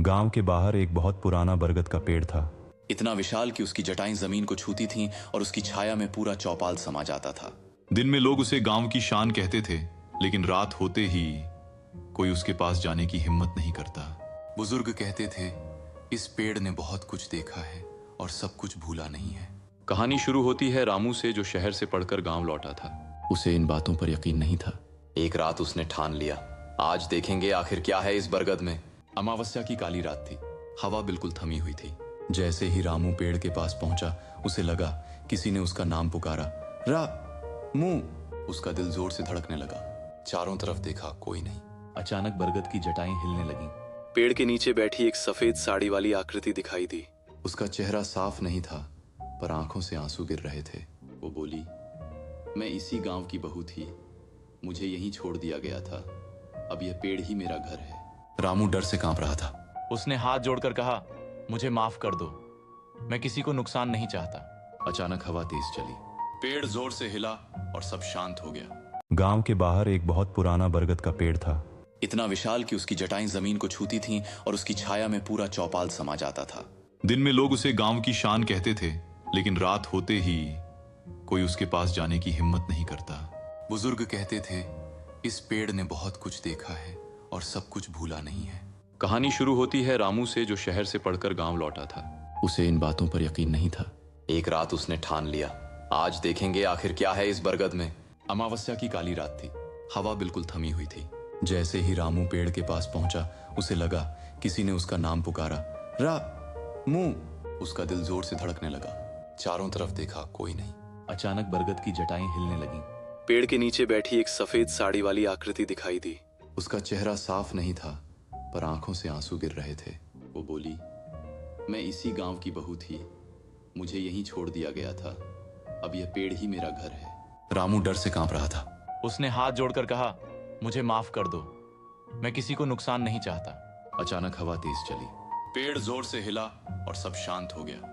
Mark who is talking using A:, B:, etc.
A: गांव के बाहर एक बहुत पुराना बरगद का पेड़ था।
B: इतना विशाल कि उसकी जटाएं जमीन को छूती थीं और उसकी छाया में पूरा चौपाल समा जाता था।
C: दिन में लोग उसे गांव की शान कहते थे, लेकिन रात होते ही कोई उसके पास जाने की हिम्मत नहीं करता।
B: बुजुर्ग कहते थे, इस पेड़ ने बहुत कुछ देखा है और सब कुछ भूला नहीं है।
C: कहानी शुरू होती है रामू से, जो शहर से पढ़कर गांव लौटा था।
B: उसे इन बातों पर यकीन नहीं था। एक रात उसने ठान लिया, आज देखेंगे आखिर क्या है इस बरगद में। अमावस्या की काली रात थी, हवा बिल्कुल थमी हुई थी। जैसे ही रामू पेड़ के पास पहुंचा, उसे लगा किसी ने उसका नाम पुकारा, रामू। उसका दिल जोर से धड़कने लगा। चारों तरफ देखा, कोई नहीं। अचानक बरगद की जटाएं हिलने लगीं। पेड़ के नीचे बैठी एक सफेद साड़ी वाली आकृति दिखाई दी। उसका चेहरा साफ नहीं था, पर आंखों से आंसू गिर रहे थे। वो बोली, मैं इसी गांव की बहू थी, मुझे यहीं छोड़ दिया गया था, अब यह पेड़ ही मेरा घर है। रामू डर से कांप रहा था।
D: उसने हाथ जोड़कर कहा, मुझे माफ कर दो, मैं किसी को नुकसान नहीं चाहता।
B: अचानक हवा तेज चली, पेड़ जोर से हिला और सब शांत हो गया।
A: गांव के बाहर एक बहुत पुराना बरगद का पेड़ था।
B: इतना विशाल कि उसकी जटाएं जमीन को छूती थीं और उसकी छाया में पूरा चौपाल समा जाता था।
C: दिन में लोग उसे गांव की शान कहते थे, लेकिन रात होते ही कोई उसके पास जाने की हिम्मत नहीं करता।
B: बुजुर्ग कहते थे, इस पेड़ ने बहुत कुछ देखा है और सब कुछ भूला नहीं है।
C: कहानी शुरू होती है रामू से, जो शहर से पढ़कर गांव लौटा था।
B: उसे इन बातों पर यकीन नहीं था। एक रात उसने ठान लिया, आज देखेंगे आखिर क्या है इस बरगद में। अमावस्या की काली रात थी, हवा बिल्कुल थमी हुई थी। जैसे ही रामू पेड़ के पास पहुंचा, उसे लगा किसी ने उसका नाम पुकारा, रामू। उसका दिल जोर से धड़कने लगा। चारों तरफ देखा, कोई नहीं। अचानक बरगद की जटाएं हिलने लगीं। पेड़ के नीचे बैठी एक सफेद साड़ी वाली आकृति दिखाई दी। उसका चेहरा साफ नहीं था, पर आंखों से आंसू गिर रहे थे। वो बोली, मैं इसी गांव की बहू थी, मुझे यहीं छोड़ दिया गया था, अब यह पेड़ ही मेरा घर है। रामू डर से कांप रहा था।
D: उसने हाथ जोड़कर कहा, मुझे माफ कर दो, मैं किसी को नुकसान नहीं चाहता।
B: अचानक हवा तेज चली, पेड़ जोर से हिला और सब शांत हो गया।